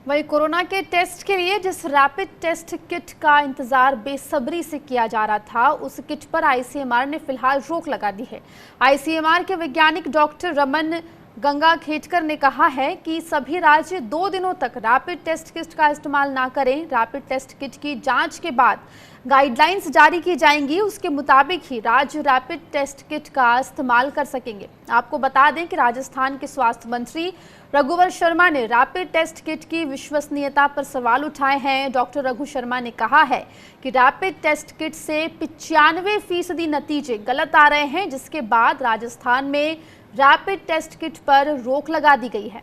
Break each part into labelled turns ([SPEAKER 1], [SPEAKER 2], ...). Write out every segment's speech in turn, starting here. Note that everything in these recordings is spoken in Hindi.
[SPEAKER 1] वही कोरोना के टेस्ट के लिए जिस रैपिड टेस्ट किट का इंतजार बेसब्री से किया जा रहा था, उस किट पर आईसीएमआर ने फिलहाल रोक लगा दी है। आईसीएमआर के वैज्ञानिक डॉक्टर रमन गंगाखेडकर ने कहा है कि सभी राज्य 2 दिनों तक रैपिड टेस्ट किट का इस्तेमाल ना करें। रैपिड टेस्ट किट की जांच के बाद गाइडलाइंस जारी की जाएंगी, उसके मुताबिक ही राज्य रैपिड टेस्ट किट का इस्तेमाल कर सकेंगे। आपको बता दें कि राजस्थान के स्वास्थ्य मंत्री रघुवर शर्मा ने रैपिड टेस्ट किट की विश्वसनीयता पर सवाल उठाए हैं। डॉक्टर रघु शर्मा ने कहा है कि रैपिड टेस्ट किट से 95% नतीजे गलत आ रहे हैं, जिसके बाद राजस्थान में रैपिड टेस्ट किट पर रोक लगा दी गई है।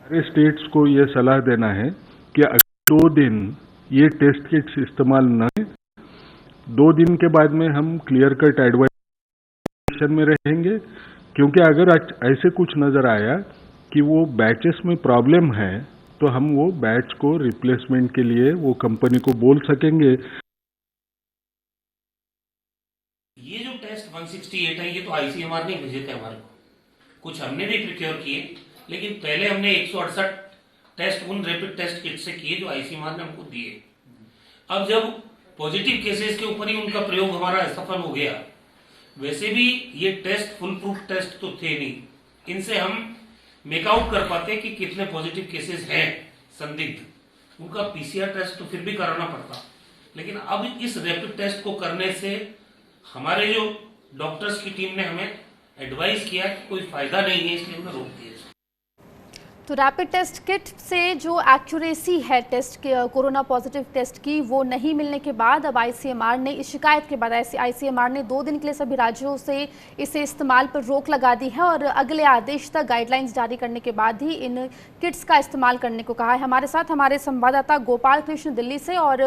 [SPEAKER 2] सारे स्टेट्स को ये सलाह देना है कि अगर 2 दिन ये टेस्ट किट्स इस्तेमाल न करें, 2 दिन के बाद में हम क्लियर कट एडवाइस में रहेंगे। क्योंकि अगर ऐसे कुछ नजर आया कि वो बैचेस में प्रॉब्लम है, तो हम वो बैच को रिप्लेसमेंट के लिए वो कंपनी को बोल सकेंगे।
[SPEAKER 3] ये जो टेस्ट 168 है, ये तो आईसीएमआर ने भेजे थे हमारे को, कुछ हमने भी प्रिक्योर किए, लेकिन पहले हमने 168 टेस्ट उन रैपिड टेस्ट किट से किए जो आईसीएमआर ने हमको दिए। अब जब पॉजिटिव केसेस के ऊपर ही उनका प्रयोग हमारा असफल हो गया, वैसे भी ये टेस्ट फुल प्रूफ टेस्ट तो थे नहीं, इनसे हम मेकआउट कर पाते कि कितने पॉजिटिव केसेस हैं संदिग्ध, उनका पीसीआर टेस्ट तो फिर भी कराना पड़ता। लेकिन अब इस रैपिड टेस्ट को करने से हमारे जो डॉक्टर्स की टीम ने हमें एडवाइस किया कि कोई फायदा नहीं है, इसलिए हमने रोक दिया।
[SPEAKER 1] तो रैपिड टेस्ट किट से जो एक्यूरेसी है टेस्ट के कोरोना पॉजिटिव टेस्ट की, वो नहीं मिलने के बाद अब आईसीएमआर ने इस शिकायत के बाद आईसीएमआर ने 2 दिन के लिए सभी राज्यों से इसे इस्तेमाल पर रोक लगा दी है और अगले आदेश तक गाइडलाइंस जारी करने के बाद ही इन किट्स का इस्तेमाल करने को कहा है। हमारे साथ हमारे संवाददाता गोपाल कृष्ण दिल्ली से और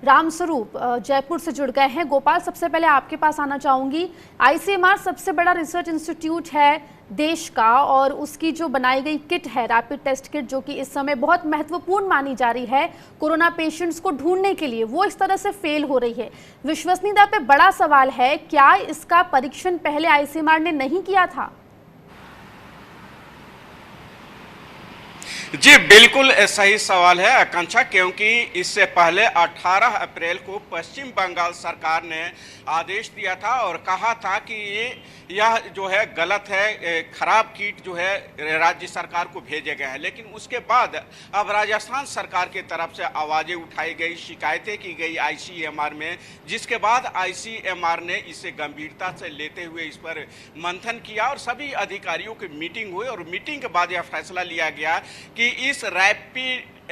[SPEAKER 1] रामस्वरूप जयपुर से जुड़ गए हैं। गोपाल, सबसे पहले आपके पास आना चाहूँगी। आईसीएमआर सबसे बड़ा रिसर्च इंस्टीट्यूट है देश का और उसकी जो बनाई गई किट है रैपिड टेस्ट किट, जो कि इस समय बहुत महत्वपूर्ण मानी जा रही है कोरोना पेशेंट्स को ढूंढने के लिए, वो इस तरह से फेल हो रही है। विश्वसनीयता पे बड़ा सवाल है, क्या इसका परीक्षण पहले आईसीएमआर ने नहीं किया था?
[SPEAKER 4] जी बिल्कुल सही सवाल है आकांक्षा, क्योंकि इससे पहले 18 अप्रैल को पश्चिम बंगाल सरकार ने आदेश दिया था और कहा था कि यह जो है गलत है, खराब किट जो है राज्य सरकार को भेजे गए हैं। लेकिन उसके बाद अब राजस्थान सरकार की तरफ से आवाज़ें उठाई गई, शिकायतें की गई आईसीएमआर में, जिसके बाद आईसीएमआर ने इसे गंभीरता से लेते हुए इस पर मंथन किया और सभी अधिकारियों की मीटिंग हुई और मीटिंग के बाद यह फैसला लिया गया कि इस रैपिड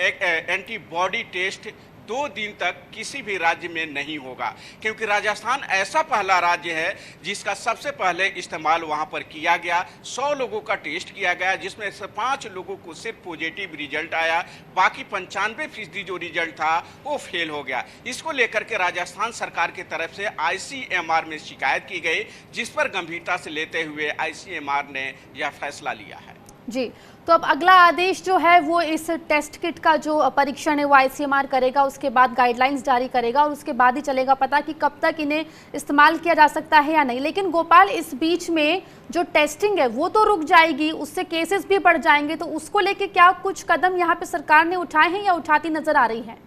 [SPEAKER 4] एंटीबॉडी टेस्ट 2 दिन तक किसी भी राज्य में नहीं होगा, क्योंकि राजस्थान ऐसा पहला राज्य है जिसका सबसे पहले इस्तेमाल वहां पर किया गया। 100 लोगों का टेस्ट किया गया, जिसमें से 5 लोगों को सिर्फ पॉजिटिव रिजल्ट आया, बाकी 95% जो रिजल्ट था वो फेल हो गया। इसको लेकर के राजस्थान सरकार की तरफ से आईसीएमआर में शिकायत की गई, जिस पर गंभीरता से लेते हुए आईसीएमआर ने यह फैसला लिया है।
[SPEAKER 1] जी, तो अब अगला आदेश जो है वो इस टेस्ट किट का जो परीक्षण है वो आईसीएमआर करेगा, उसके बाद गाइडलाइंस जारी करेगा और उसके बाद ही चलेगा पता कि कब तक इन्हें इस्तेमाल किया जा सकता है या नहीं। लेकिन गोपाल, इस बीच में जो टेस्टिंग है वो तो रुक जाएगी, उससे केसेस भी बढ़ जाएंगे, तो उसको लेके क्या कुछ कदम यहाँ पे सरकार ने उठाए हैं या उठाती नजर आ रही है?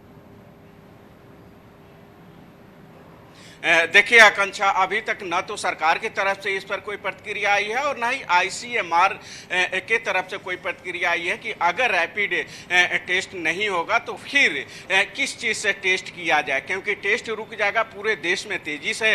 [SPEAKER 4] देखिए आकांक्षा, अभी तक न तो सरकार की तरफ से इस पर कोई प्रतिक्रिया आई है और न ही आईसीएमआर के तरफ से कोई प्रतिक्रिया आई है कि अगर रैपिड टेस्ट नहीं होगा तो फिर किस चीज़ से टेस्ट किया जाए, क्योंकि टेस्ट रुक जाएगा। पूरे देश में तेजी से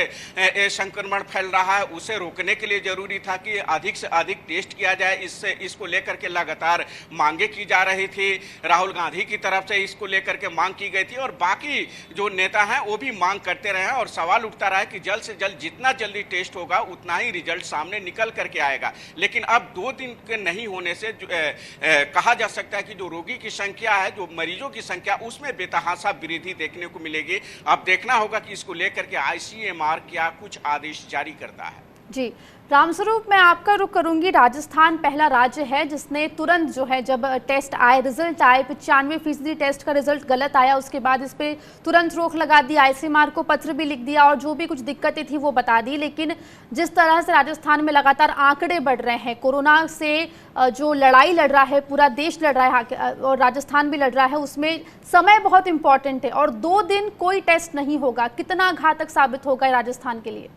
[SPEAKER 4] संक्रमण फैल रहा है, उसे रोकने के लिए जरूरी था कि अधिक से अधिक टेस्ट किया जाए। इसको लेकर के लगातार मांगे की जा रही थी, राहुल गांधी की तरफ से इसको लेकर के मांग की गई थी और बाकी जो नेता हैं वो भी मांग करते रहे और सवाल उठता रहा है कि जल्द से जल्द जितना जल्दी टेस्ट होगा उतना ही रिजल्ट सामने निकल करके आएगा। लेकिन अब 2 दिन के नहीं होने से कहा जा सकता है कि जो रोगी की संख्या है, जो मरीजों की संख्या, उसमें बेतहाशा वृद्धि देखने को मिलेगी। अब देखना होगा कि इसको लेकर के आईसीएमआर क्या कुछ आदेश जारी करता है।
[SPEAKER 1] जी, रामस्वरूप, मैं आपका रुख करूंगी। राजस्थान पहला राज्य है जिसने तुरंत जो है, जब टेस्ट आए, रिजल्ट आए, 95% टेस्ट का रिजल्ट गलत आया, उसके बाद इस पे तुरंत रोक लगा दी, आईसीएमआर को पत्र भी लिख दिया और जो भी कुछ दिक्कतें थी वो बता दी। लेकिन जिस तरह से राजस्थान में लगातार आंकड़े बढ़ रहे हैं, कोरोना से जो लड़ाई लड़ रहा है पूरा देश लड़ रहा है और राजस्थान भी लड़ रहा है, उसमें समय बहुत इंपॉर्टेंट है और 2 दिन कोई टेस्ट नहीं होगा, कितना घातक साबित होगा राजस्थान के लिए?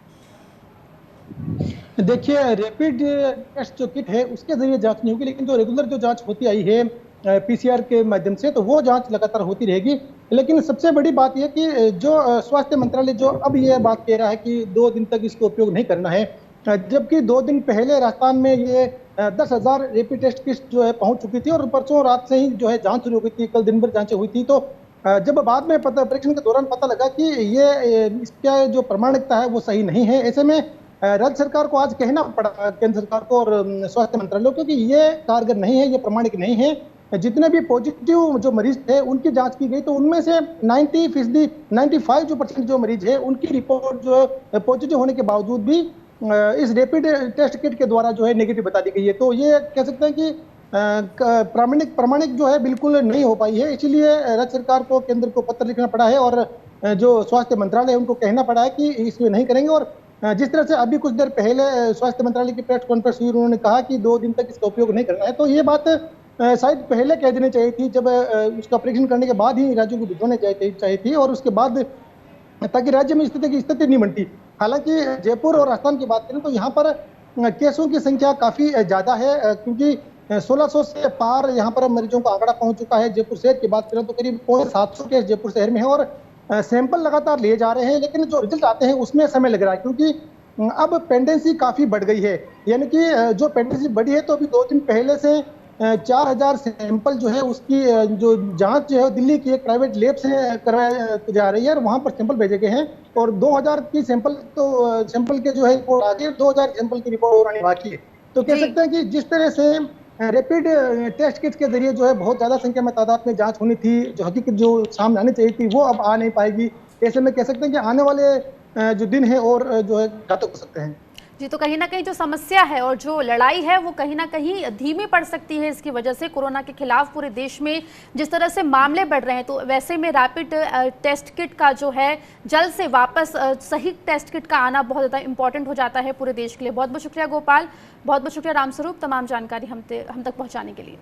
[SPEAKER 5] देखिए, रैपिड टेस्ट जो किट है उसके जरिए जांच नहीं होगी, लेकिन जो रेगुलर जो जांच होती आई है पीसीआर के माध्यम से, तो वो जांच लगातार होती रहेगी। लेकिन सबसे बड़ी बात यह कि जो स्वास्थ्य मंत्रालय जो अब ये बात कह रहा है कि 2 दिन तक इसका उपयोग नहीं करना है, जबकि 2 दिन पहले राजस्थान में ये 10,000 रैपिड टेस्ट किट जो है पहुंच चुकी थी और परसों रात से ही जो है जांच शुरू हो गई थी, कल दिन भर जांचें हुई थी। तो जब बाद में परीक्षण के दौरान पता लगा कि ये इसका जो प्रमाणिकता है वो सही नहीं है, ऐसे में राज्य सरकार को आज कहना पड़ा, केंद्र सरकार को और स्वास्थ्य मंत्रालय को, कि ये कारगर नहीं है, ये प्रमाणिक नहीं है। जितने भी पॉजिटिव जो मरीज थे उनकी जांच की गई तो उनमें से 90%, 95% जो मरीज है उनकी रिपोर्ट जो पॉजिटिव होने के बावजूद भी इस रैपिड टेस्ट किट के द्वारा जो है नेगेटिव बता दी गई है। तो ये कह सकते हैं कि प्रमाणिक जो है बिल्कुल नहीं हो पाई है। इसीलिए राज्य सरकार को, केंद्र को पत्र लिखना पड़ा है और जो स्वास्थ्य मंत्रालय है उनको कहना पड़ा है कि इसमें नहीं करेंगे। और जिस तरह से अभी कुछ देर पहले स्वास्थ्य मंत्रालय की प्रेस कॉन्फ्रेंस हुई, उन्होंने कहा कि 2 दिन तक इसका उपयोग नहीं करना है, तो ये बात शायद पहले कह देनी चाहिए थी, जब उसका परीक्षण करने के बाद ही राज्यों को भिजवाने चाहिए थी और उसके बाद, ताकि राज्य में स्थिति नहीं बनती। हालांकि जयपुर और राजस्थान की बात करें तो यहाँ पर केसों की संख्या काफी ज्यादा है, क्योंकि 1600 से पार यहाँ पर मरीजों का आंकड़ा पहुंच चुका है। जयपुर शहर की बात करें तो करीब 700 केस जयपुर शहर में है और सैंपल लगातार लिए जा रहे हैं, लेकिन जो रिजल्ट आते हैं उसमें समय लग रहा है, क्योंकि अब पेंडेंसी काफी बढ़ गई है। यानी कि जो पेंडेंसी बढ़ी है तो अभी 2 दिन पहले से 4000 सैंपल जो है उसकी जो जांच जो है दिल्ली की एक प्राइवेट लैब से करवाई जा रही है और वहां पर सैंपल भेजे गए हैं और 2000 की सैंपल के जो है रिपोर्ट आ गई, 2000 सैंपल की रिपोर्ट और आने बाकी है। तो कह सकते हैं कि जिस तरह से रैपिड टेस्ट किट के जरिए जो है बहुत ज्यादा संख्या में तादाद में जांच होनी थी, जो हकीकत जो सामने आनी चाहिए थी वो अब आ नहीं पाएगी। ऐसे में कह सकते हैं कि आने वाले जो दिन है और जो है घातक हो सकते हैं।
[SPEAKER 1] जी, तो कहीं ना कहीं जो समस्या है और जो लड़ाई है वो कहीं ना कहीं धीमी पड़ सकती है इसकी वजह से। कोरोना के खिलाफ पूरे देश में जिस तरह से मामले बढ़ रहे हैं, तो वैसे में रैपिड टेस्ट किट का जो है जल्द से वापस सही टेस्ट किट का आना बहुत ज़्यादा इंपॉर्टेंट हो जाता है पूरे देश के लिए। बहुत बहुत शुक्रिया गोपाल, बहुत बहुत शुक्रिया रामस्वरूप, तमाम जानकारी हम तक पहुँचाने के लिए।